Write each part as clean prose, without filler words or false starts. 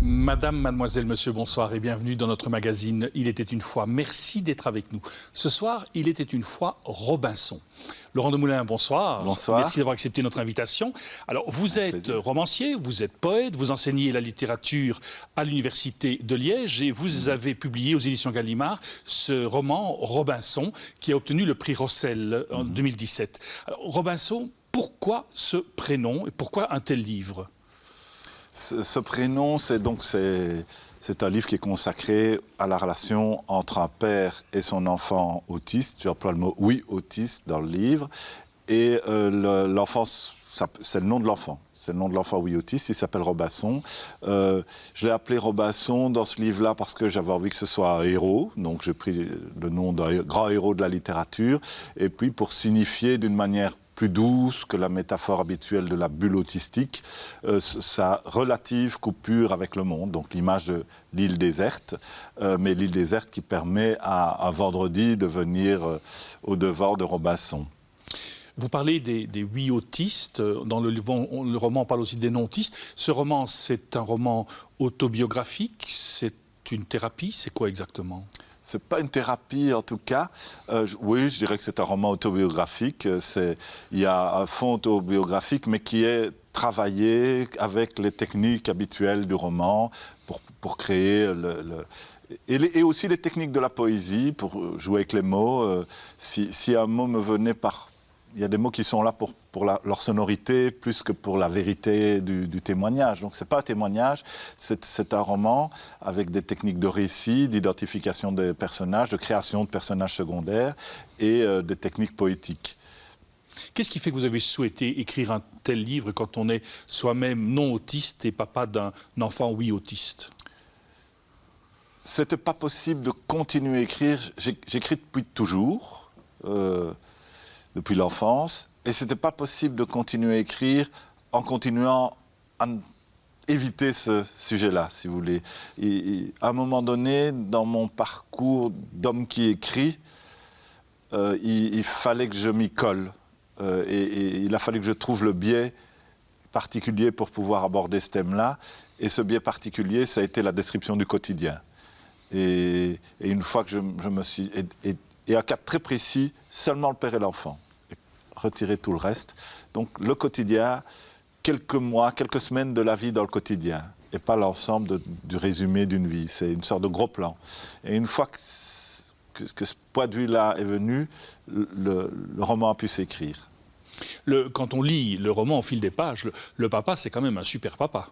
Madame, mademoiselle, monsieur, bonsoir et bienvenue dans notre magazine Il était une fois. Merci d'être avec nous. Ce soir, il était une fois Robinson. Laurent Demoulin, bonsoir. Bonsoir. Merci d'avoir accepté notre invitation. Alors, vous êtes romancier, vous êtes poète, vous enseignez la littérature à l'Université de Liège et vous avez publié aux éditions Gallimard ce roman Robinson qui a obtenu le prix Rossel en 2017. Alors, Robinson, pourquoi ce prénom et pourquoi un tel livre ? Ce prénom, c'est un livre qui est consacré à la relation entre un père et son enfant autiste. Tu emploies le mot « oui, autiste » dans le livre. Et l'enfant, c'est le nom de l'enfant. C'est le nom de l'enfant, oui, autiste. Il s'appelle Robinson. Je l'ai appelé Robinson dans ce livre-là parce que j'avais envie que ce soit un héros. Donc j'ai pris le nom d'un grand héros de la littérature. Et puis pour signifier d'une manière plus douce que la métaphore habituelle de la bulle autistique, sa relative coupure avec le monde, donc l'image de l'île déserte, mais l'île déserte qui permet à un vendredi de venir au-devant de Robinson. Vous parlez des huit autistes, dans le roman on parle aussi des non-autistes. Ce roman, c'est un roman autobiographique, c'est une thérapie, c'est quoi exactement ? C'est pas une thérapie en tout cas. Oui, je dirais que c'est un roman autobiographique. Il y a un fond autobiographique, mais qui est travaillé avec les techniques habituelles du roman pour créer et aussi les techniques de la poésie, pour jouer avec les mots. Si un mot me venait par... Il y a des mots qui sont là pour leur sonorité plus que pour la vérité du témoignage. Donc ce n'est pas un témoignage, c'est un roman avec des techniques de récit, d'identification des personnages, de création de personnages secondaires et des techniques poétiques. Qu'est-ce qui fait que vous avez souhaité écrire un tel livre quand on est soi-même non autiste et papa d'un enfant oui autiste ? C'était pas possible de continuer à écrire. J'écris depuis toujours. Depuis l'enfance, et ce n'était pas possible de continuer à écrire en continuant à éviter ce sujet-là, si vous voulez. Et à un moment donné, dans mon parcours d'homme qui écrit, il fallait que je m'y colle, et il a fallu que je trouve le biais particulier pour pouvoir aborder ce thème-là, et ce biais particulier, ça a été la description du quotidien. Et une fois que je me suis... Et un cas très précis, seulement le père et l'enfant. Retirer tout le reste. Donc le quotidien, quelques mois, quelques semaines de la vie dans le quotidien, et pas l'ensemble du résumé d'une vie. C'est une sorte de gros plan. Et une fois que ce point de vue-là est venu, le roman a pu s'écrire. Quand on lit le roman au fil des pages, le papa, c'est quand même un super papa.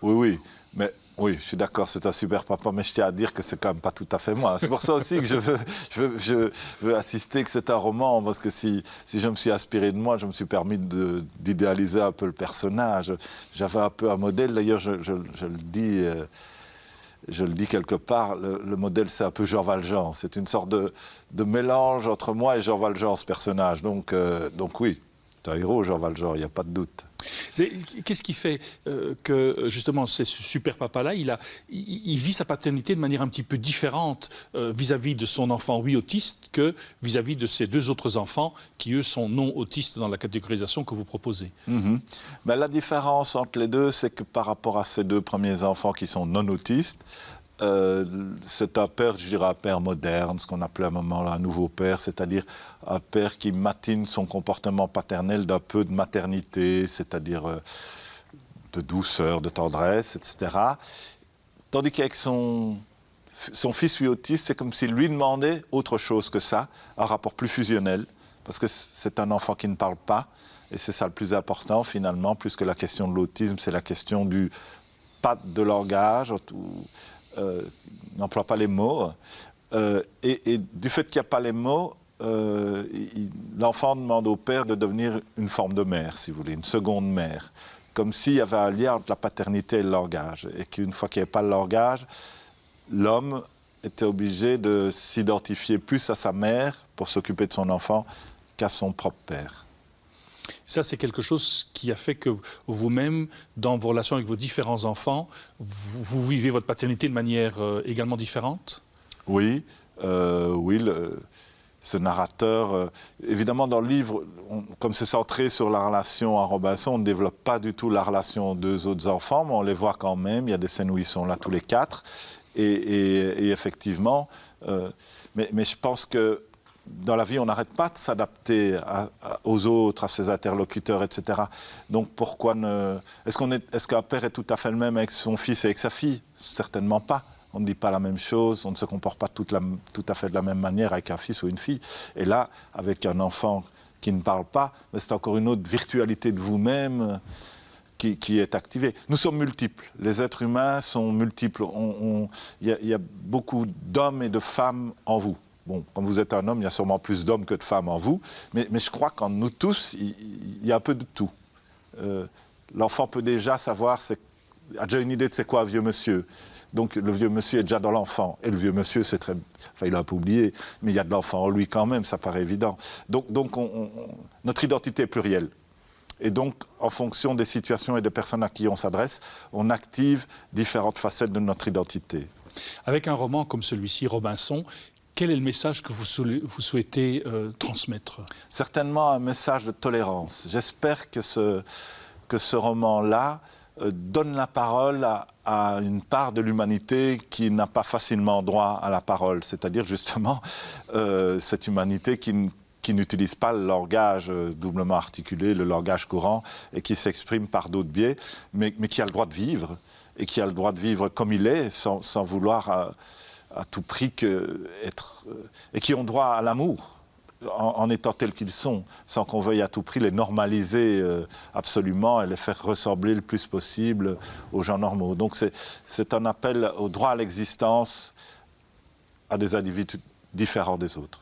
Oui, mais... Oui, je suis d'accord, c'est un super papa, mais je tiens à dire que c'est quand même pas tout à fait moi. C'est pour ça aussi que je veux assister que c'est un roman, parce que si je me suis inspiré de moi, je me suis permis d'idéaliser un peu le personnage. J'avais un peu un modèle, d'ailleurs, je le dis quelque part, le modèle c'est un peu Jean Valjean. C'est une sorte de mélange entre moi et Jean Valjean, ce personnage. Donc oui, c'est un héros, Jean Valjean, il n'y a pas de doute. Qu'est-ce qui fait que, justement, ce super papa-là, il vit sa paternité de manière un petit peu différente vis-à-vis de son enfant, oui, autiste, que vis-à-vis de ses deux autres enfants qui, eux, sont non autistes dans la catégorisation que vous proposez? Ben, la différence entre les deux, c'est que par rapport à ces deux premiers enfants qui sont non autistes, c'est un père, je dirais un père moderne, ce qu'on appelait à un moment là un nouveau père, c'est-à-dire un père qui matine son comportement paternel d'un peu de maternité, c'est-à-dire de douceur, de tendresse, etc. Tandis qu'avec son fils lui autiste, c'est comme s'il lui demandait autre chose que ça, un rapport plus fusionnel, parce que c'est un enfant qui ne parle pas, et c'est ça le plus important finalement, plus que la question de l'autisme, c'est la question du pas de langage, n'emploie pas les mots, et du fait qu'il n'y a pas les mots, l'enfant demande au père de devenir une forme de mère, si vous voulez, une seconde mère, comme s'il y avait un lien entre la paternité et le langage, et qu'une fois qu'il n'y avait pas le langage, l'homme était obligé de s'identifier plus à sa mère pour s'occuper de son enfant qu'à son propre père. Ça, c'est quelque chose qui a fait que vous-même, dans vos relations avec vos différents enfants, vous vivez votre paternité de manière également différente? Oui, oui. Ce narrateur, évidemment dans le livre, comme c'est centré sur la relation à Robinson, on ne développe pas du tout la relation aux deux autres enfants, mais on les voit quand même. Il y a des scènes où ils sont là tous les quatre. Et effectivement, mais je pense que dans la vie, on n'arrête pas de s'adapter aux autres, à ses interlocuteurs, etc. Donc pourquoi ne... Est-ce qu'un père est tout à fait le même avec son fils et avec sa fille? Certainement pas. On ne dit pas la même chose, on ne se comporte pas tout à fait de la même manière avec un fils ou une fille. Et là, avec un enfant qui ne parle pas, c'est encore une autre virtualité de vous-même qui est activée. Nous sommes multiples, les êtres humains sont multiples. Il y a beaucoup d'hommes et de femmes en vous. Bon, comme vous êtes un homme, il y a sûrement plus d'hommes que de femmes en vous, mais je crois qu'en nous tous, il y a un peu de tout. L'enfant peut déjà savoir, a déjà une idée de c'est quoi un vieux monsieur. Donc le vieux monsieur est déjà dans l'enfant. Et le vieux monsieur, c'est très... Enfin, il a un peu oublié, mais il y a de l'enfant en lui quand même, ça paraît évident. Donc notre identité est plurielle. Et donc, en fonction des situations et des personnes à qui on s'adresse, on active différentes facettes de notre identité. Avec un roman comme celui-ci, Robinson, quel est le message que vous souhaitez transmettre? Certainement un message de tolérance. J'espère que ce roman-là donne la parole à une part de l'humanité qui n'a pas facilement droit à la parole. C'est-à-dire justement cette humanité qui n'utilise pas le langage doublement articulé, le langage courant, et qui s'exprime par d'autres biais, mais qui a le droit de vivre, et qui a le droit de vivre comme il est, sans vouloir à tout prix et qui ont droit à l'amour, en étant tels qu'ils sont, sans qu'on veuille à tout prix les normaliser absolument et les faire ressembler le plus possible aux gens normaux. Donc c'est un appel au droit à l'existence à des individus différents des autres.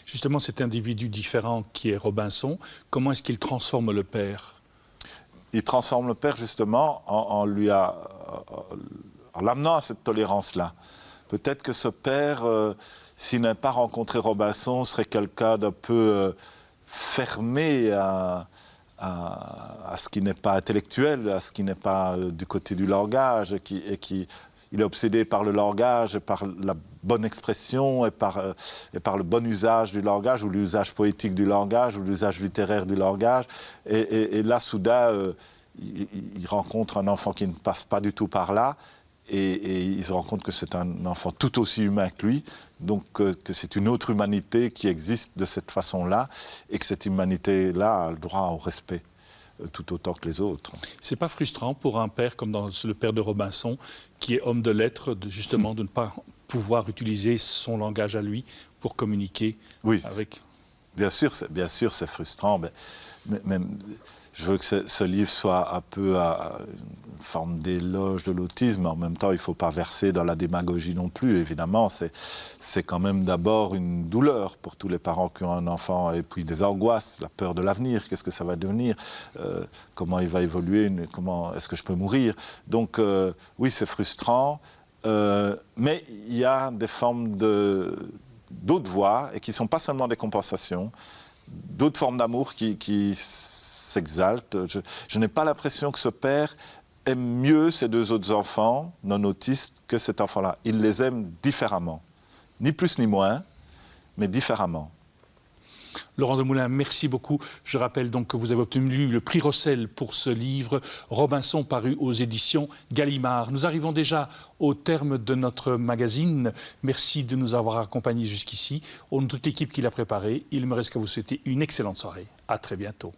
Justement, cet individu différent qui est Robinson, comment est-ce qu'il transforme le père? Il transforme le père justement en l'amenant à cette tolérance-là. Peut-être que ce père, s'il n'a pas rencontré Robinson, serait quelqu'un d'un peu fermé à ce qui n'est pas intellectuel, à ce qui n'est pas du côté du langage, il est obsédé par le langage, et par la bonne expression, et par le bon usage du langage, ou l'usage poétique du langage, ou l'usage littéraire du langage. Et là, soudain, il rencontre un enfant qui ne passe pas du tout par là, et il se rend compte que c'est un enfant tout aussi humain que lui, donc que c'est une autre humanité qui existe de cette façon-là, et que cette humanité-là a le droit au respect tout autant que les autres. C'est pas frustrant pour un père comme dans le père de Robinson, qui est homme de lettres, justement de ne pas pouvoir utiliser son langage à lui pour communiquer avec... Bien sûr, c'est frustrant, mais même... Je veux que ce livre soit un peu une forme d'éloge de l'autisme, mais en même temps, il ne faut pas verser dans la démagogie non plus, évidemment. C'est quand même d'abord une douleur pour tous les parents qui ont un enfant, et puis des angoisses, la peur de l'avenir, qu'est-ce que ça va devenir, comment il va évoluer, comment est-ce que je peux mourir. Donc oui, c'est frustrant, mais il y a des formes d'autres voies, et qui ne sont pas seulement des compensations, d'autres formes d'amour qui s'exalte. Je n'ai pas l'impression que ce père aime mieux ses deux autres enfants non autistes que cet enfant-là. Il les aime différemment. Ni plus ni moins, mais différemment. Laurent Demoulin, merci beaucoup. Je rappelle donc que vous avez obtenu le prix Rossel pour ce livre, Robinson, paru aux éditions Gallimard. Nous arrivons déjà au terme de notre magazine. Merci de nous avoir accompagnés jusqu'ici. Au nom de toute l'équipe qui l'a préparé, il me reste qu'à vous souhaiter une excellente soirée. À très bientôt.